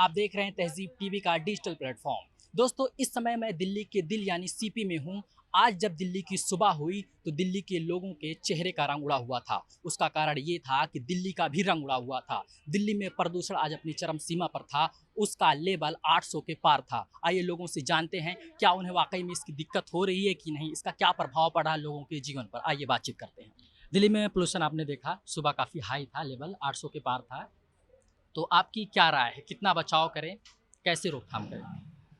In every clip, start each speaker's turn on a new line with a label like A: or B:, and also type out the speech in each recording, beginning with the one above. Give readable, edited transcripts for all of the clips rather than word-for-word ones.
A: आप देख रहे हैं तहज़ीब टीवी का डिजिटल प्लेटफॉर्म। दोस्तों, इस समय मैं दिल्ली के दिल यानी सीपी में हूँ। आज जब दिल्ली की सुबह हुई तो दिल्ली के लोगों के चेहरे का रंग उड़ा हुआ था। उसका कारण ये था कि दिल्ली का भी रंग उड़ा हुआ था। दिल्ली में प्रदूषण आज अपनी चरम सीमा पर था। उसका लेवल 800 के पार था। आइए लोगों से जानते हैं क्या उन्हें वाकई में इसकी दिक्कत हो रही है कि नहीं, इसका क्या प्रभाव पड़ा लोगों के जीवन पर। आइए बातचीत करते हैं। दिल्ली में पोल्यूशन आपने देखा, सुबह काफ़ी हाई था, लेवल 800 के पार था। तो आपकी क्या राय है, कितना बचाव करें, कैसे रोकथाम करें?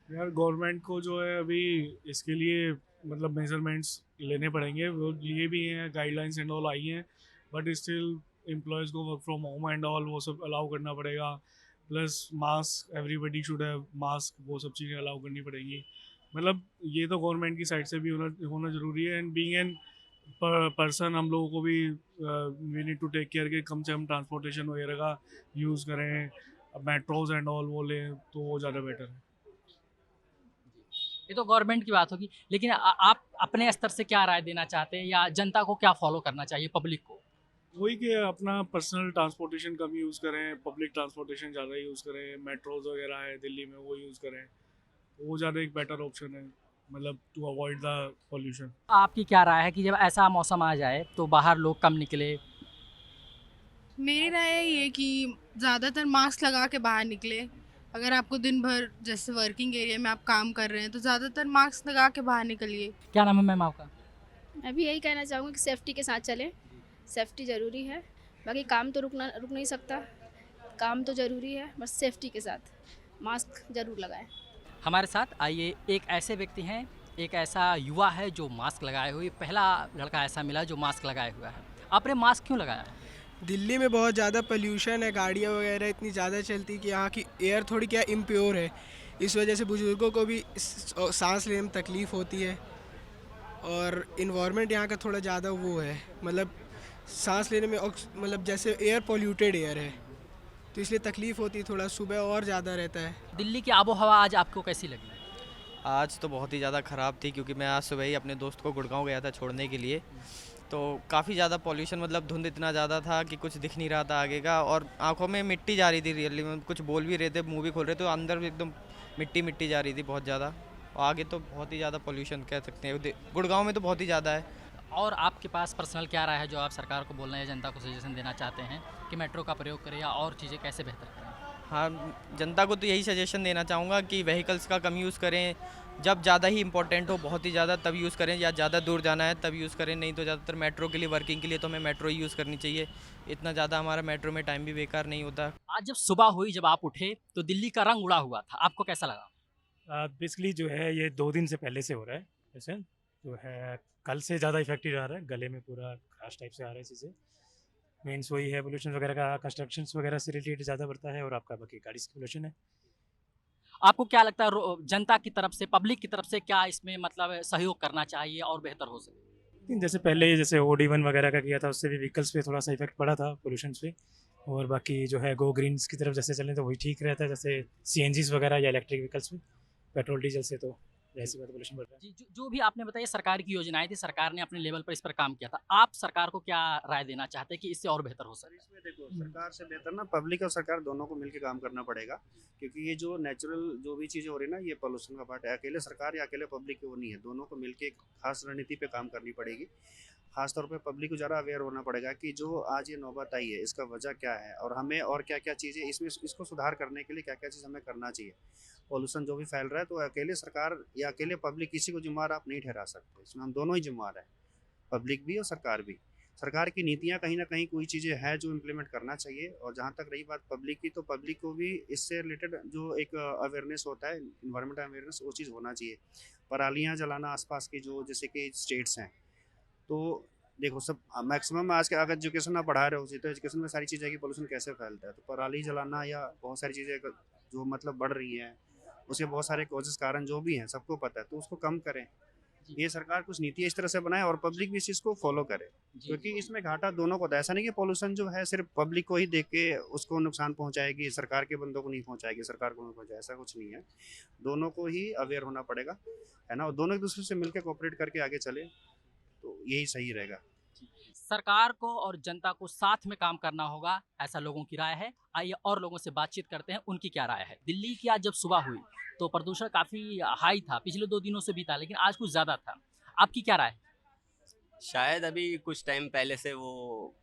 B: यार गवर्नमेंट को जो है अभी इसके लिए मतलब मेजरमेंट्स लेने पड़ेंगे। वो लिए भी हैं, गाइडलाइंस एंड ऑल आई हैं, बट स्टिल एम्प्लॉयज़ को work from home and all वो सब अलाउ करना पड़ेगा। Plus mask, everybody should have mask, वो सब चीज़ें अलाउ करनी पड़ेंगी। मतलब ये तो गवर्नमेंट की साइड से भी होना होना ज़रूरी है। एंड बीइंग एन पर्सन हम लोगों को भी we need to take care के कम से कम ट्रांसपोर्टेशन वगैरह का यूज़ करें, मेट्रोज एंड ऑल वो लें तो वो ज़्यादा बेटर है।
A: ये तो गवर्नमेंट की बात होगी, लेकिन आप अपने स्तर से क्या राय देना चाहते हैं या जनता को क्या फॉलो करना चाहिए, पब्लिक को?
B: वही कि अपना पर्सनल ट्रांसपोर्टेशन कम यूज़ करें, पब्लिक ट्रांसपोर्टेशन ज़्यादा यूज़ करें, मेट्रोज वगैरह है दिल्ली में वो यूज़ करें, तो वो ज़्यादा एक बेटर ऑप्शन है, मतलब टू अवॉइड द पॉल्यूशन।
A: आपकी क्या राय है कि जब ऐसा मौसम आ जाए तो बाहर लोग कम निकले?
C: मेरी राय यही है कि ज़्यादातर मास्क लगा के बाहर निकले। अगर आपको दिन भर जैसे वर्किंग एरिया में आप काम कर रहे हैं तो ज़्यादातर मास्क लगा के बाहर निकलिए।
A: क्या नाम है मैम आपका?
D: मैं भी यही कहना चाहूँगी कि सेफ्टी के साथ चलें। सेफ्टी ज़रूरी है। बाकी काम तो रुक नहीं सकता। काम तो ज़रूरी है, बस सेफ्टी के साथ मास्क ज़रूर लगाएं।
A: हमारे साथ आइए, एक ऐसे व्यक्ति हैं, एक ऐसा युवा है जो मास्क लगाए हुए, पहला लड़का ऐसा मिला जो मास्क लगाए हुआ है। आपने मास्क क्यों लगाया है?
E: दिल्ली में बहुत ज़्यादा पोल्यूशन है, गाड़ियाँ वगैरह इतनी ज़्यादा चलती कि यहाँ की एयर थोड़ी क्या इम्प्योर है। इस वजह से बुज़ुर्गों को भी सांस लेने में तकलीफ़ होती है। और इन्वायरमेंट यहाँ का थोड़ा ज़्यादा वो है, मतलब सांस लेने में मतलब जैसे एयर पोल्यूटेड एयर है, तो इसलिए तकलीफ़ होती है, थोड़ा सुबह और ज़्यादा रहता है।
A: दिल्ली की आबो हवा आज आपको कैसी लगी?
F: आज तो बहुत ही ज़्यादा ख़राब थी क्योंकि मैं आज सुबह ही अपने दोस्त को गुड़गांव गया था छोड़ने के लिए। तो काफ़ी ज़्यादा पॉल्यूशन, मतलब धुंध इतना ज़्यादा था कि कुछ दिख नहीं रहा था आगे का, और आंखों में मिट्टी जा रही थी। रियली में कुछ बोल भी रहे थे, मुंह भी खोल रहे थे, तो अंदर भी एकदम मिट्टी मिट्टी जा रही थी बहुत ज़्यादा। और आगे तो बहुत ही ज़्यादा पॉल्यूशन कह सकते हैं, गुड़गांव में तो बहुत ही ज़्यादा है।
A: और आपके पास पर्सनल क्या राय है जो आप सरकार को बोलना या जनता को सजेशन देना चाहते हैं कि मेट्रो का प्रयोग करें या और चीज़ें कैसे बेहतर करें?
F: हाँ, जनता को तो यही सजेशन देना चाहूँगा कि व्हीकल्स का कम यूज़ करें। जब ज़्यादा ही इंपॉर्टेंट हो, बहुत ही ज़्यादा, तब यूज़ करें, या ज़्यादा दूर जाना है तब यूज़ करें। नहीं तो ज़्यादातर मेट्रो के लिए, वर्किंग के लिए तो हमें मेट्रो ही यूज़ करनी चाहिए। इतना ज़्यादा हमारा मेट्रो में टाइम भी बेकार नहीं होता।
A: आज जब सुबह हुई, जब आप उठे तो दिल्ली का रंग उड़ा हुआ था, आपको कैसा लगा?
B: बेसिकली जो है ये 2 दिन से पहले से हो रहा है। ऐसे जो है कल से ज़्यादा इफेक्टिव आ रहा है, गले में पूरा खराश टाइप से आ रहा है चीज़ें। मीन्स वही है, पोल्यूशन वगैरह का कंस्ट्रक्शंस वगैरह से रिलेटेड ज़्यादा बढ़ता है, और आपका बाकी गाड़ी से पोल्यूशन है।
A: आपको क्या लगता है जनता की तरफ से, पब्लिक की तरफ से क्या इसमें मतलब सहयोग करना चाहिए और बेहतर हो सके?
B: लेकिन जैसे पहले जैसे OD1 वगैरह का किया था, उससे भी व्हीकल्स पे थोड़ा सा इफेक्ट पड़ा था पोल्यूशन पे। और बाकी जो है गो ग्रीन्स की तरफ जैसे चलें तो वही ठीक रहता है, जैसे CNGs वगैरह या इलेक्ट्रिक व्हीकल्स में। पेट्रोल डीजल से तो ऐसी बात पोल्यूशन बढ़ रहा है।
A: जी, जो भी आपने बताया सरकार की योजनाएँ थी, सरकार ने अपने लेवल पर इस पर काम किया था। आप सरकार को क्या राय देना चाहते हैं कि इससे और बेहतर हो
G: सर
A: सके?
G: इसमें देखो, सरकार से बेहतर ना पब्लिक और सरकार दोनों को मिलकर काम करना पड़ेगा। क्योंकि ये जो नेचुरल जो भी चीज़ें हो रही है ना, ये पोल्यूशन का पार्ट है। अकेले सरकार या अकेले पब्लिक की वो नहीं है, दोनों को मिलकर एक खास रणनीति पे काम करनी पड़ेगी। खास तौर पे पब्लिक को ज़्यादा अवेयर होना पड़ेगा कि जो आज ये नौबत आई है इसका वजह क्या है, और हमें और क्या क्या चीज़ें इसमें इसको सुधार करने के लिए क्या क्या चीज़ हमें करना चाहिए। पॉल्यूशन जो भी फैल रहा है तो अकेले सरकार या अकेले पब्लिक किसी को जिम्मेवार आप नहीं ठहरा सकते, इसमें हम दोनों ही जिम्मेवार हैं, पब्लिक भी और सरकार भी। सरकार की नीतियाँ कहीं न कहीं कोई चीज़ें हैं जो इम्प्लीमेंट करना चाहिए, और जहाँ तक रही बात पब्लिक की, तो पब्लिक को भी इससे रिलेटेड जो एक अवेयरनेस होता है, एनवायरमेंट अवेयरनेस, वो चीज़ होना चाहिए। परालियाँ जलाना आस-पास की जो जैसे कि स्टेट्स हैं, तो देखो सब मैक्सिमम आज के अगर एजुकेशन आप पढ़ा रहे हो तो एजुकेशन में सारी चीज़ें कि पोल्यूशन कैसे फैलता है, तो पराली जलाना या बहुत सारी चीज़ें जो मतलब बढ़ रही हैं, उसके बहुत सारे कॉजेज़ कारण जो भी हैं सबको पता है, तो उसको कम करें।
A: जी,
G: ये सरकार कुछ नीति इस तरह से बनाए और पब्लिक भी इस चीज़ को फॉलो करे,
A: जी,
G: क्योंकि
A: जी।
G: इसमें घाटा दोनों को होता है। ऐसा नहीं कि पॉल्यूशन जो है सिर्फ पब्लिक को ही देख के उसको नुकसान पहुंचाएगी, सरकार के बंदों को नहीं पहुंचाएगी, सरकार को नहीं पहुंचाए, ऐसा कुछ नहीं है। दोनों को ही अवेयर होना पड़ेगा, है ना, और दोनों एक दूसरे से मिलकर कोऑपरेट करके आगे चले तो यही सही रहेगा।
A: सरकार को और जनता को साथ में काम करना होगा, ऐसा लोगों की राय है। आइए और लोगों से बातचीत करते हैं, उनकी क्या राय है। दिल्ली की आज जब सुबह हुई तो प्रदूषण काफ़ी हाई था, पिछले 2 दिनों से भी था, लेकिन आज कुछ ज़्यादा था। आपकी क्या राय है?
H: शायद अभी कुछ टाइम पहले से वो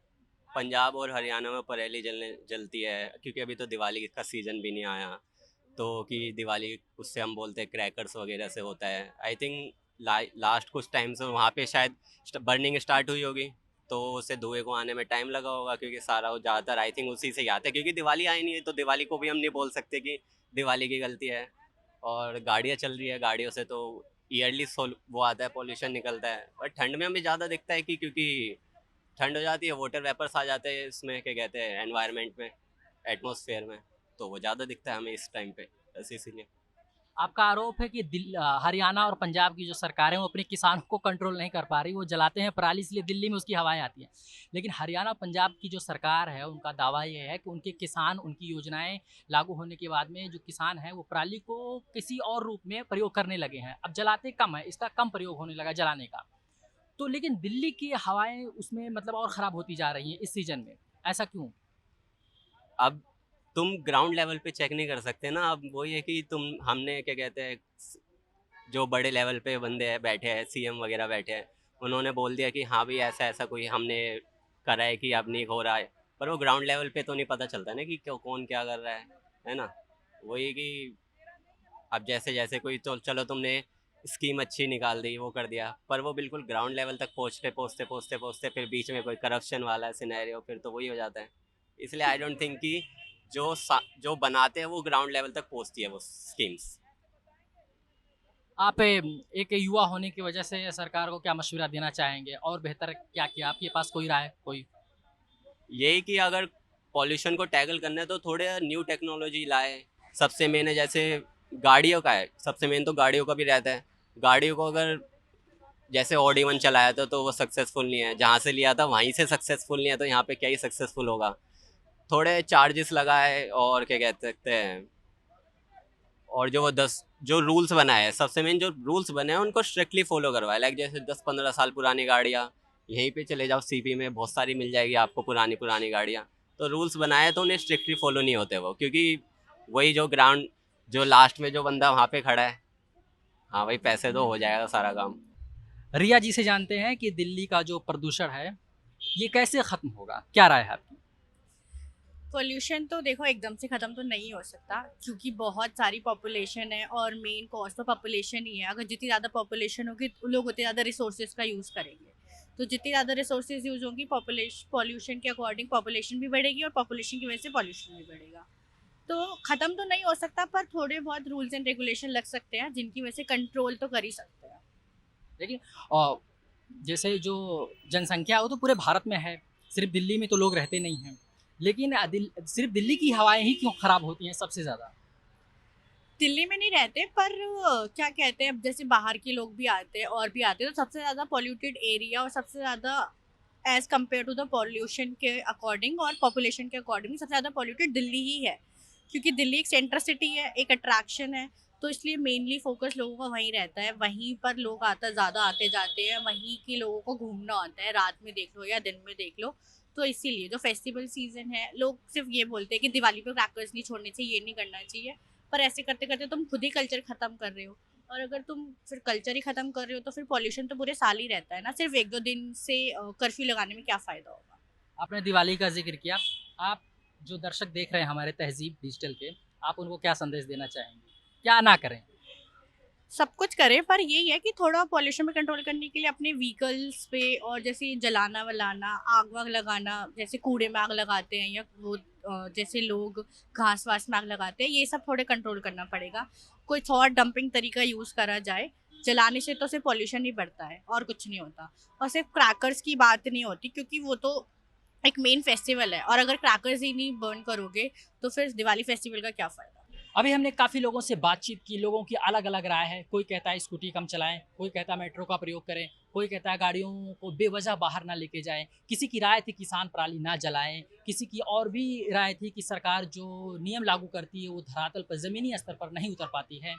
H: पंजाब और हरियाणा में परेली जलती है, क्योंकि अभी तो दिवाली का सीज़न भी नहीं आया, तो कि दिवाली उससे हम बोलते हैं क्रैकर्स वगैरह से होता है। आई थिंक लास्ट कुछ टाइम से वहाँ पे शायद बर्निंग स्टार्ट हुई होगी, तो उससे धुएं को आने में टाइम लगा होगा, क्योंकि सारा वो ज़्यादातर आई थिंक उसी से ही आता है, क्योंकि दिवाली आई नहीं है तो दिवाली को भी हम नहीं बोल सकते कि दिवाली की गलती है। और गाड़ियाँ चल रही है, गाड़ियों से तो ईयरली वो आता है, पॉल्यूशन निकलता है। और ठंड में हमें ज़्यादा दिखता है कि क्योंकि ठंड हो जाती है, वाटर वेपर्स आ जाते हैं इसमें, क्या कहते हैं, एनवायरनमेंट में, एटमॉस्फेयर में, तो वो ज़्यादा दिखता है हमें इस टाइम पे, बस इसीलिए।
A: आपका आरोप है कि हरियाणा और पंजाब की जो सरकारें वो अपने किसानों को कंट्रोल नहीं कर पा रही, वो जलाते हैं पराली, इसलिए दिल्ली में उसकी हवाएं आती हैं। लेकिन हरियाणा पंजाब की जो सरकार है, उनका दावा ये है कि उनके किसान, उनकी योजनाएं लागू होने के बाद में जो किसान हैं वो पराली को किसी और रूप में प्रयोग करने लगे हैं। अब जलाते कम है, इसका कम प्रयोग होने लगा जलाने का। तो लेकिन दिल्ली की हवाएं उसमें मतलब और ख़राब होती जा रही हैं इस सीज़न में, ऐसा क्यों?
H: अब तुम ग्राउंड लेवल पे चेक नहीं कर सकते ना। अब वही है कि हमने क्या कहते हैं, जो बड़े लेवल पे बंदे हैं, बैठे हैं, सीएम वगैरह बैठे हैं, उन्होंने बोल दिया कि हाँ भाई ऐसा ऐसा कोई हमने करा है कि अब नहीं हो रहा है, पर वो ग्राउंड लेवल पे तो नहीं पता चलता ना कि कौन क्या कर रहा है ना। वही कि अब जैसे जैसे कोई, तो चलो तुमने स्कीम अच्छी निकाल दी, वो कर दिया, पर वो बिल्कुल ग्राउंड लेवल तक पहुँचते फिर बीच में कोई करप्शन वाला सिनेरियो, फिर तो वही हो जाता है। इसलिए आई डोंट थिंक कि जो बनाते हैं वो ग्राउंड लेवल तक पहुँचती है वो स्कीम्स।
A: आप एक युवा होने की वजह से सरकार को क्या मशवरा देना चाहेंगे और बेहतर क्या किया? आपके पास कोई राय कोई?
H: यही कि अगर पॉल्यूशन को टैकल करना है तो थोड़े न्यू टेक्नोलॉजी लाए। सबसे मेन है, जैसे गाड़ियों का है, सबसे मेन तो गाड़ियों का भी रहता है। गाड़ियों को अगर जैसे ऑडी 1 चलाया था तो वो सक्सेसफुल नहीं है, जहाँ से लिया था वहीं से सक्सेसफुल नहीं है, तो यहाँ पे क्या ही सक्सेसफुल होगा। थोड़े चार्जेस लगाए और क्या कहते सकते हैं, और जो रूल्स बनाए हैं, सबसे मेन जो रूल्स बने हैं उनको स्ट्रिक्टली फॉलो करवाए। लाइक जैसे 10-15 साल पुरानी गाड़ियाँ, यहीं पे चले जाओ सीपी में बहुत सारी मिल जाएगी आपको पुरानी पुरानी गाड़ियाँ। तो रूल्स बनाए तो उन्हें स्ट्रिक्टली फॉलो नहीं होते वो, क्योंकि वही जो लास्ट में जो बंदा वहाँ पे खड़ा है, हाँ भाई पैसे तो हो जाएगा सारा काम।
A: रिया जी से जानते हैं कि दिल्ली का जो प्रदूषण है ये कैसे ख़त्म होगा, क्या राय है आपकी?
I: पोल्यूशन तो देखो एकदम से ख़त्म तो नहीं हो सकता, क्योंकि बहुत सारी पॉपुलेशन है और मेन कॉज तो पॉपुलेशन ही है। अगर जितनी ज़्यादा पॉपुलेशन होगी लोग उतने ज़्यादा रिसोर्सेज का यूज़ करेंगे, तो जितनी ज़्यादा रिसोर्सेज यूज़ होंगी पॉल्यूशन के अकॉर्डिंग पॉपुलेशन भी बढ़ेगी और पॉपुलेशन की वजह से पॉल्यूशन भी बढ़ेगा। तो ख़त्म तो नहीं हो सकता, पर थोड़े बहुत रूल्स एंड रेगुलेशन लग सकते हैं जिनकी वजह से कंट्रोल तो कर ही सकते हैं।
A: देखिए जैसे जो जनसंख्या है वो तो पूरे भारत में है, सिर्फ दिल्ली में तो लोग रहते नहीं हैं, लेकिन सिर्फ दिल्ली की हवाएं ही क्यों ख़राब होती हैं सबसे ज़्यादा?
I: दिल्ली में नहीं रहते, पर क्या कहते हैं, जैसे बाहर के लोग भी आते हैं और भी आते हैं, तो सबसे ज़्यादा पॉल्यूटेड एरिया और सबसे ज़्यादा as compare to the pollution के अकॉर्डिंग और पॉपुलेशन के अकॉर्डिंग सबसे ज़्यादा पॉल्यूटेड दिल्ली ही है, क्योंकि दिल्ली एक सेंटर सिटी है, एक अट्रैक्शन है, तो इसलिए मेनली फोकस लोगों का वहीं रहता है, वहीं पर लोग ज़्यादा आते जाते हैं, वहीं के लोगों को घूमना होता है, रात में देख लो या दिन में देख लो। तो इसीलिए जो फेस्टिवल सीजन है, लोग सिर्फ ये बोलते हैं कि दिवाली पे क्रैकर्स नहीं छोड़ने चाहिए, ये नहीं करना चाहिए, पर ऐसे करते करते तुम खुद ही कल्चर ख़त्म कर रहे हो, और अगर तुम फिर कल्चर ही ख़त्म कर रहे हो तो फिर पॉल्यूशन तो पूरे साल ही रहता है ना, सिर्फ 1-2 दिन से कर्फ्यू लगाने में क्या फ़ायदा होगा।
A: आपने दिवाली का जिक्र किया, आप जो दर्शक देख रहे हैं हमारे तहजीब डिजिटल के, आप उनको क्या संदेश देना चाहेंगे, क्या ना करें?
I: सब कुछ करें, पर यही है कि थोड़ा पॉल्यूशन में कंट्रोल करने के लिए अपने व्हीकल्स पे, और जैसे जलाना वलाना, आग वाग लगाना, जैसे कूड़े में आग लगाते हैं या वो जैसे लोग घास वास में आग लगाते हैं, ये सब थोड़े कंट्रोल करना पड़ेगा। कोई और डंपिंग तरीका यूज़ करा जाए, जलाने से तो सिर्फ पॉल्यूशन ही बढ़ता है और कुछ नहीं होता। और सिर्फ क्रैकर्स की बात नहीं होती, क्योंकि वो तो एक मेन फेस्टिवल है, और अगर क्रैकर्स ही नहीं बर्न करोगे तो फिर दिवाली फेस्टिवल का क्या फ़ायदा।
A: अभी हमने काफ़ी लोगों से बातचीत की, लोगों की अलग अलग राय है। कोई कहता है स्कूटी कम चलाएं, कोई कहता है मेट्रो का प्रयोग करें, कोई कहता है गाड़ियों को बेवजह बाहर ना लेके जाएं, किसी की राय थी किसान पराली ना जलाएं, किसी की और भी राय थी कि सरकार जो नियम लागू करती है वो धरातल पर ज़मीनी स्तर पर नहीं उतर पाती है।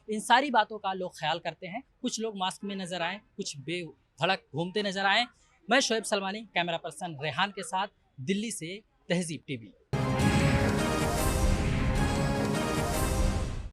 A: इन सारी बातों का लोग ख्याल करते हैं। कुछ लोग मास्क में नज़र आएँ, कुछ बेधड़क घूमते नज़र आएँ, मैं शोएब सलमानी, कैमरा पर्सन रेहान के साथ, दिल्ली से तहजीब टीवी।